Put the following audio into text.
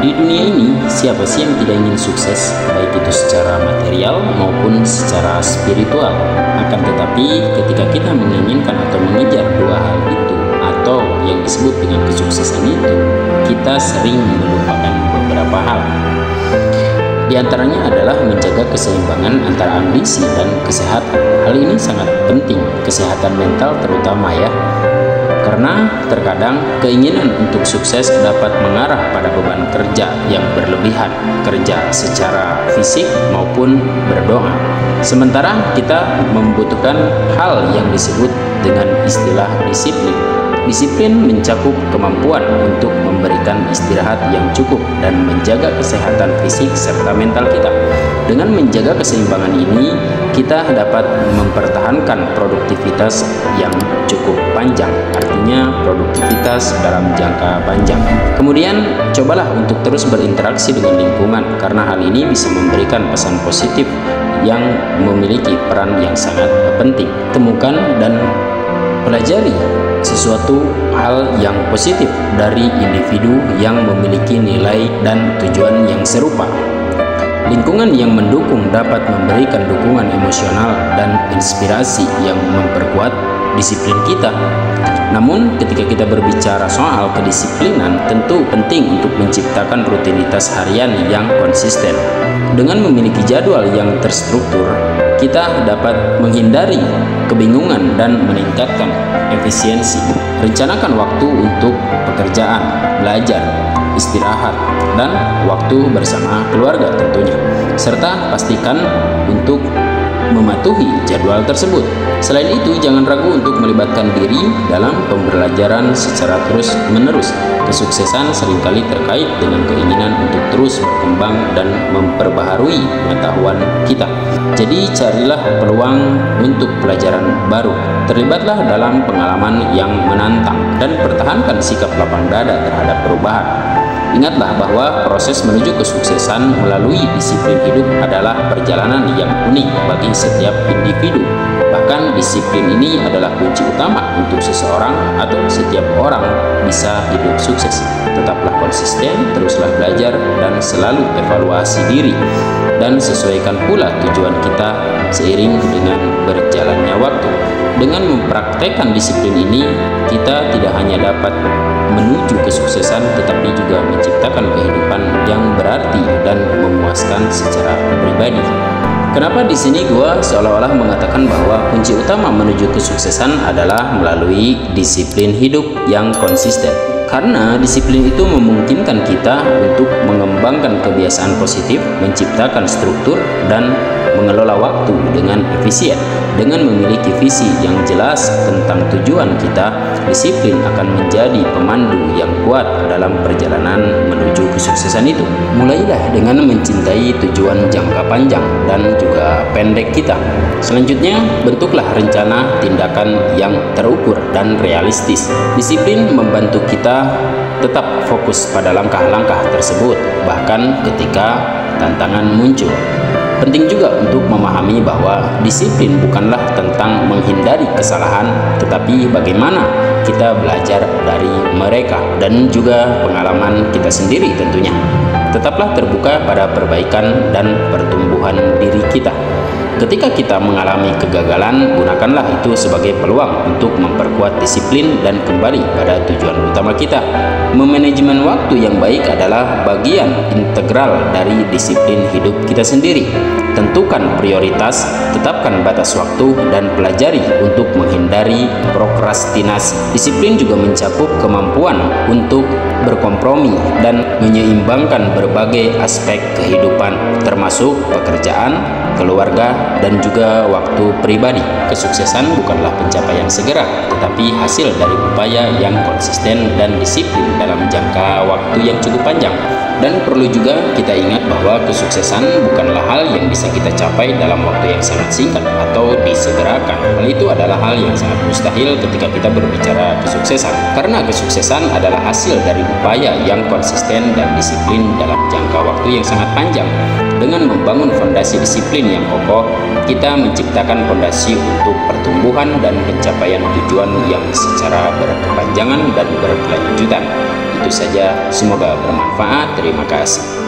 Di dunia ini, siapa sih yang tidak ingin sukses, baik itu secara material maupun secara spiritual. Akan tetapi, ketika kita menginginkan atau mengejar dua hal itu, atau yang disebut dengan kesuksesan itu, kita sering melupakan beberapa hal. Di antaranya adalah menjaga keseimbangan antara ambisi dan kesehatan. Hal ini sangat penting, kesehatan mental terutama ya. Karena terkadang keinginan untuk sukses dapat mengarah pada beban kerja yang berlebihan, kerja secara fisik maupun berdoa. Sementara kita membutuhkan hal yang disebut dengan istilah disiplin. Disiplin mencakup kemampuan untuk memberikan istirahat yang cukup dan menjaga kesehatan fisik serta mental kita. Dengan menjaga keseimbangan ini, kita dapat mempertahankan produktivitas yang cukup panjang, artinya produktivitas dalam jangka panjang. Kemudian, cobalah untuk terus berinteraksi dengan lingkungan, karena hal ini bisa memberikan pesan positif yang memiliki peran yang sangat penting. Temukan dan pelajari sesuatu hal yang positif dari individu yang memiliki nilai dan tujuan yang serupa. Lingkungan yang mendukung dapat memberikan dukungan emosional dan inspirasi yang memperkuat disiplin kita. Namun, ketika kita berbicara soal kedisiplinan, tentu penting untuk menciptakan rutinitas harian yang konsisten. Dengan memiliki jadwal yang terstruktur, kita dapat menghindari kebingungan dan meningkatkan efisiensi. Rencanakan waktu untuk pekerjaan, belajar, istirahat, dan waktu bersama keluarga tentunya. Serta pastikan untuk mematuhi jadwal tersebut. Selain itu, jangan ragu untuk melibatkan diri dalam pembelajaran secara terus-menerus. Kesuksesan seringkali terkait dengan keinginan untuk terus berkembang dan memperbaharui pengetahuan kita. Jadi, carilah peluang untuk pelajaran baru. Terlibatlah dalam pengalaman yang menantang dan pertahankan sikap lapang dada terhadap perubahan. Ingatlah bahwa proses menuju kesuksesan melalui disiplin hidup adalah perjalanan yang unik bagi setiap individu. Bahkan disiplin ini adalah kunci utama untuk seseorang atau setiap orang bisa hidup sukses. Tetaplah konsisten, teruslah belajar, dan selalu evaluasi diri. Dan sesuaikan pula tujuan kita seiring dengan berjalannya waktu. Dengan mempraktekkan disiplin ini, kita tidak hanya dapat menuju kesuksesan, tetapi juga menciptakan kehidupan yang berarti dan memuaskan secara pribadi. Kenapa di sini gua seolah-olah mengatakan bahwa kunci utama menuju kesuksesan adalah melalui disiplin hidup yang konsisten? Karena disiplin itu memungkinkan kita untuk mengembangkan kebiasaan positif, menciptakan struktur, dan mengelola waktu dengan efisien. Dengan memiliki visi yang jelas tentang tujuan kita, disiplin akan menjadi pemandu yang kuat dalam perjalanan menuju kesuksesan itu. Mulailah dengan mencintai tujuan jangka panjang dan juga pendek kita. Selanjutnya, bentuklah rencana tindakan yang terukur dan realistis. Disiplin membantu kita tetap fokus pada langkah-langkah tersebut, bahkan ketika tantangan muncul. Penting juga untuk memahami bahwa disiplin bukanlah tentang menghindari kesalahan, tetapi bagaimana kita belajar dari mereka dan juga pengalaman kita sendiri tentunya. Tetaplah terbuka pada perbaikan dan pertumbuhan diri kita. Ketika kita mengalami kegagalan, gunakanlah itu sebagai peluang untuk memperkuat disiplin dan kembali pada tujuan utama kita. Memanajemen waktu yang baik adalah bagian integral dari disiplin hidup kita sendiri. Tentukan prioritas, tetapkan batas waktu, dan pelajari untuk menghindari prokrastinasi. Disiplin juga mencakup kemampuan untuk berkompromi dan menyeimbangkan berbagai aspek kehidupan, termasuk pekerjaan, keluarga, dan juga waktu pribadi. Kesuksesan bukanlah pencapaian segera, tetapi hasil dari upaya yang konsisten dan disiplin dalam jangka waktu yang cukup panjang. Dan perlu juga kita ingat bahwa kesuksesan bukanlah hal yang bisa kita capai dalam waktu yang sangat singkat atau disegerakan. Hal itu adalah hal yang sangat mustahil ketika kita berbicara kesuksesan, karena kesuksesan adalah hasil dari upaya yang konsisten dan disiplin dalam jangka waktu yang sangat panjang. Dengan membangun fondasi disiplin yang kokoh, kita menciptakan fondasi untuk pertumbuhan dan pencapaian tujuan yang secara berkepanjangan dan berkelanjutan. Itu saja, semoga bermanfaat. Terima kasih.